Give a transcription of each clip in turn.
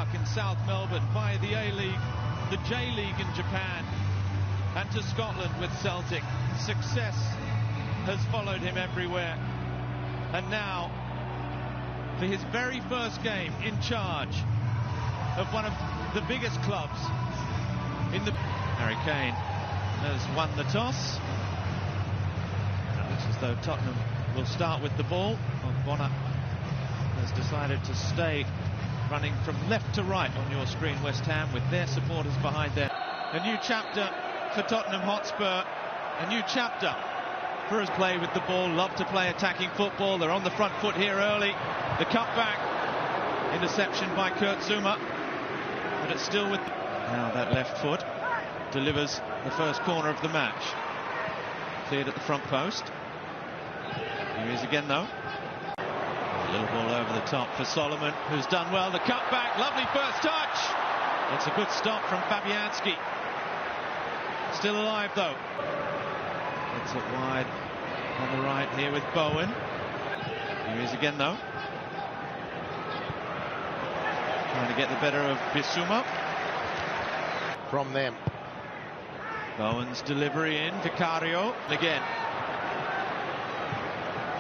Park in South Melbourne, via the A-League, the J-League in Japan, and to Scotland with Celtic. Success has followed him everywhere. And now, for his very first game in charge of one of the biggest clubs in the... Harry Kane has won the toss. It looks as though Tottenham will start with the ball. Bonner has decided to stay running from left to right on your screen, West Ham, with their supporters behind them. A new chapter for Tottenham Hotspur, a new chapter for his play with the ball. Love to play attacking football. They're on the front foot here early. The cutback, interception by Kurt Zouma, but it's still with... Now that left foot delivers the first corner of the match. Cleared at the front post. Here he is again though. A little ball over the top for Solomon, who's done well. The cutback, lovely first touch. It's a good stop from Fabianski. Still alive though. It's it wide on the right here with Bowen. Here he is again though. Trying to get the better of Bissouma. From them. Bowen's delivery in, Vicario again.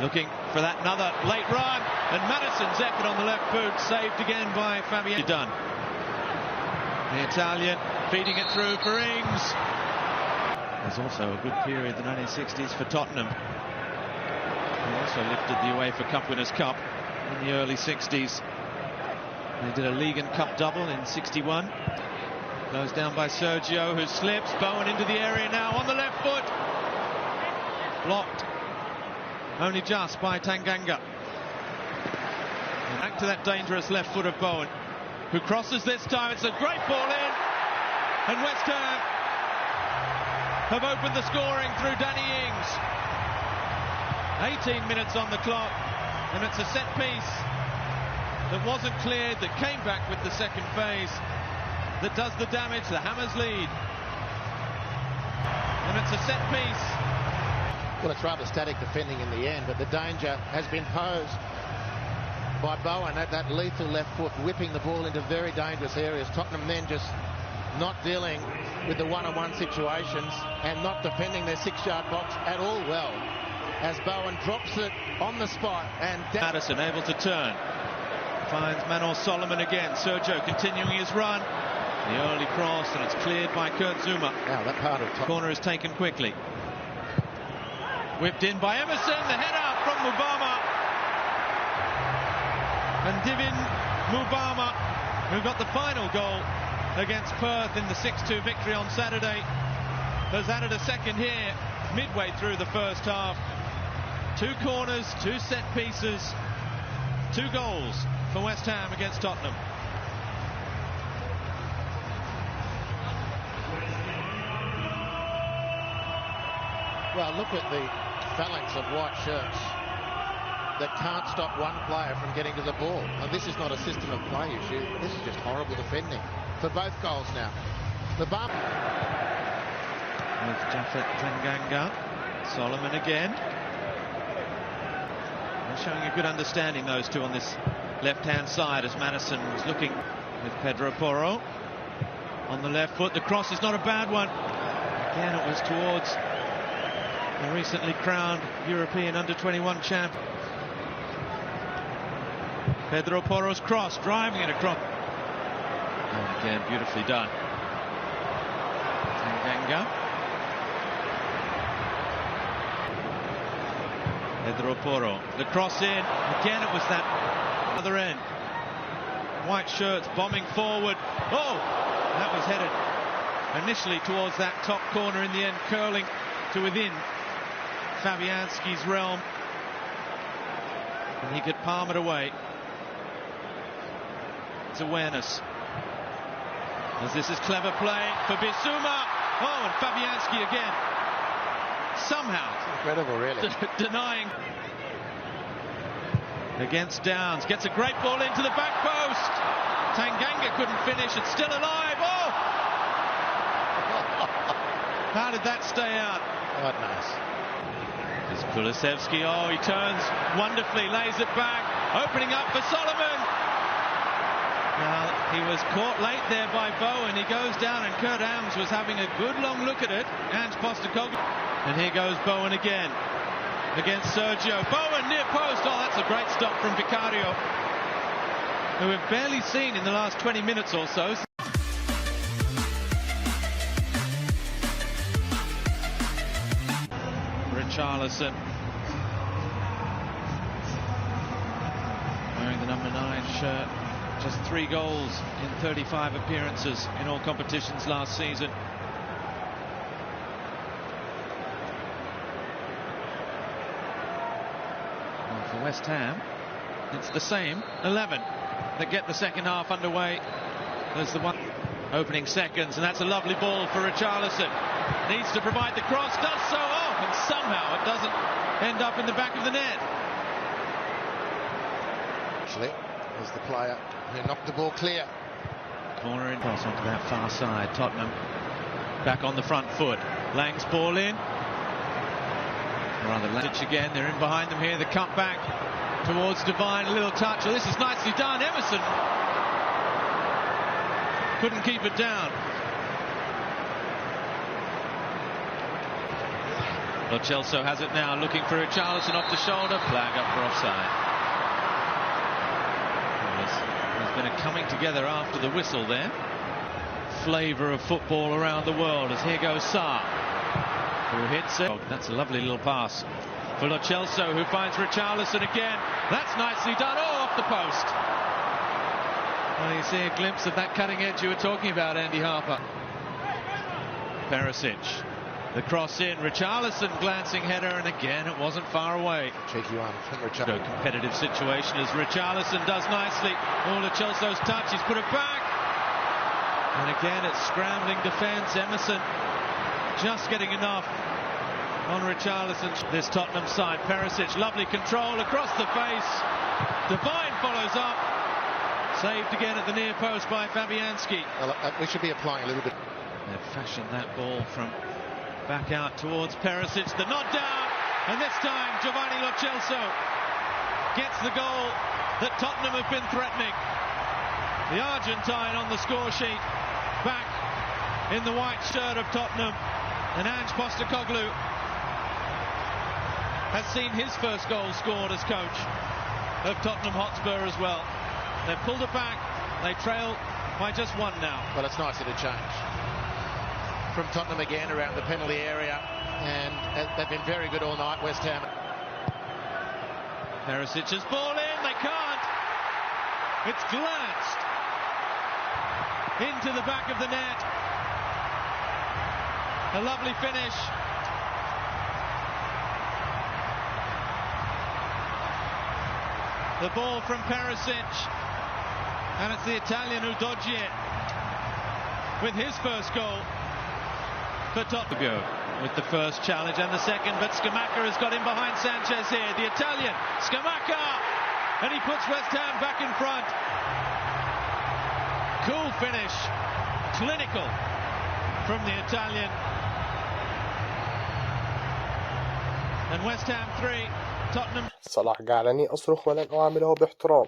Looking for that another late run, and Madison's effort on the left boot, saved again by Fabian. Done. The Italian feeding it through for Ings. There's also a good period, the 1960s, for Tottenham. They also lifted the UEFA Cup Winners' Cup in the early 60s. They did a League and Cup double in 61. Goes down by Sergio, who slips. Bowen into the area now on the left foot. Blocked. Only just by Tanganga. And back to that dangerous left foot of Bowen, who crosses this time. It's a great ball in. And West Ham have opened the scoring through Danny Ings. 18 minutes on the clock. And it's a set piece that wasn't cleared, that came back with the second phase, that does the damage. The Hammers lead. And it's a set piece. Well, it's rather static defending in the end, but the danger has been posed by Bowen at that lethal left foot, whipping the ball into very dangerous areas. Tottenham then just not dealing with the one-on-one situations and not defending their 6-yard box at all well, as Bowen drops it on the spot. And Madison able to turn. Finds Manor Solomon again. Sergio continuing his run. The early cross, and it's cleared by Kurt Zouma. Now that part of the corner is taken quickly. Whipped in by Emerson. The header from Mubama. And Divin Mubama, who got the final goal against Perth in the 6-2 victory on Saturday, has added a second here midway through the first half. 2 corners, 2 set pieces, 2 goals for West Ham against Tottenham. Well, look at the phalanx of white shirts that can't stop one player from getting to the ball. And this is not a system of play issue. This is just horrible defending for both goals now. The bump. With Japhet Tanganga. Solomon again. They're showing a good understanding, those two, on this left-hand side, as Madison was looking with Pedro Porro on the left foot. The cross is not a bad one. Again, it was towards the recently crowned European under-21 champ. Pedro Porro's cross, driving it across. And again, beautifully done. Tanganga. Pedro Porro. The cross in. Again, it was that other end. White shirts bombing forward. Oh! That was headed initially towards that top corner, in the end curling to within Fabianski's realm, and he could palm it away. It's awareness, as this is clever play for Bissouma. Oh, and Fabianski again, somehow incredible, really. Denying. Against Downs, gets a great ball into the back post. Tanganga couldn't finish. It's still alive. Oh! How did that stay out? God knows. There's Kulusevski. Oh, he turns wonderfully, lays it back, opening up for Solomon. Now He was caught late there by Bowen. He goes down and Kurt Ams was having a good long look at it. Ange Postecoglou. And here goes Bowen again against Sergio. Bowen near post. Oh, that's a great stop from Vicario, who we've barely seen in the last 20 minutes or so. Richarlison wearing the number 9 shirt. Just 3 goals in 35 appearances in all competitions last season. Well, for West Ham, it's the same 11 that get the second half underway. There's the one opening seconds, and that's a lovely ball for Richarlison. Needs to provide the cross, does so, and somehow it doesn't end up in the back of the net. Actually, was the player who knocked the ball clear. Corner in, cross onto that far side. Tottenham back on the front foot. Lang's ball in. Rather Lang again. They're in behind them here. The cut back towards Devine. A little touch. Oh, this is nicely done. Emerson couldn't keep it down. Lo Celso has it now. Looking for Richarlison off the shoulder. Flag up for offside. There's been a coming together after the whistle there. Flavour of football around the world as here goes Sarr, who hits it. Oh, that's a lovely little pass for Lo Celso, who finds Richarlison again. That's nicely done. Oh, off the post. Well, you see a glimpse of that cutting edge you were talking about, Andy Harper. Perisic, the cross in. Richarlison glancing header, and again it wasn't far away. Cheeky one from Richarlison. Competitive situation as Richarlison does nicely. Oh, Lo Celso's touch, he's put it back. And again it's scrambling defence. Emerson just getting enough on Richarlison. This Tottenham side, Perisic, lovely control across the face. Devine follows up. Saved again at the near post by Fabianski. Well, we should be applying a little bit. They've fashioned that ball from back out towards Perisic. The nod down, and this time Giovanni Lo Celso gets the goal that Tottenham have been threatening. The Argentine on the score sheet, back in the white shirt of Tottenham, and Ange Postecoglou has seen his first goal scored as coach of Tottenham Hotspur as well. They've pulled it back, they trail by just 1 now. Well, it's nice to change from Tottenham again around the penalty area, and they've been very good all night, West Ham. Perisic's ball in, they can't. It's glanced into the back of the net. A lovely finish. The ball from Perisic, and it's the Italian Udogie with his first goal for Tottenham with the first challenge and the second, but Scamacca has got in behind Sanchez here. The Italian, Scamacca, and he puts West Ham back in front. Cool finish, clinical from the Italian. And West Ham 3, Tottenham. صلاح جعلني أصرخ ولن أعامله باحترام.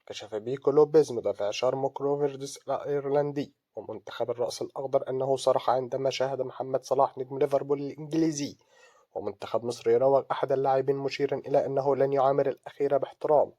كشف بيكو لوبيز مدافع شارموك روفرز الأيرلندي ومنتخب الرأس الأخضر أنه صرخ عندما شاهد محمد صلاح نجم ليفربول الإنجليزي. ومنتخب مصر يروج أحد اللاعبين مشيرا إلى أنه لن يعامل الأخير باحترام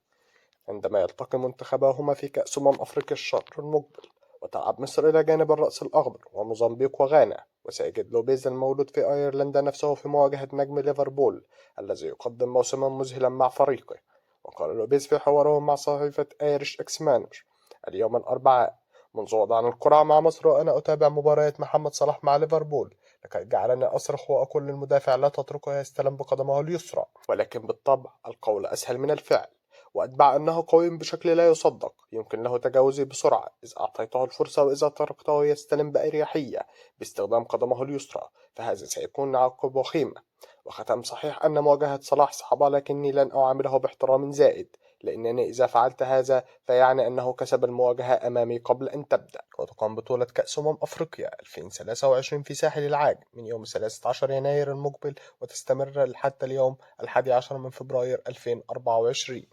عندما يلتقي منتخباهما في كأس أفريقيا الشهر المقبل. وتلعب مصر إلى جانب الرأس الأخضر وموزمبيق وغانا. وسيجد لوبيز المولود في أيرلندا نفسه في مواجهة نجم ليفربول الذي يقدم موسما مذهلا مع فريقه. وقال لوبيز في حواره مع صحيفة ايرش اكسمانر اليوم الأربعاء: منذ وضعنا القرعة مع مصر وأنا أتابع مباريات محمد صلاح مع ليفربول لقد جعلني أصرخ وأقول للمدافع لا تتركه يستلم بقدمه اليسرى، ولكن بالطبع القول أسهل من الفعل. وأتبع أنه قوي بشكل لا يصدق يمكن له تجاوزي بسرعة إذا أعطيته الفرصة وإذا تركته يستلم بأريحية باستخدام قدمه اليسرى فهذا سيكون عقب وخيمة. وختم صحيح أن مواجهة صلاح صعبة لكني لن أعامله باحترام زائد لأنني إذا فعلت هذا فيعني أنه كسب المواجهة أمامي قبل أن تبدأ. وتقام بطولة كأس أفريقيا 2023 في ساحل العاج من يوم 13 يناير المقبل وتستمر حتى اليوم 11 من فبراير 2024.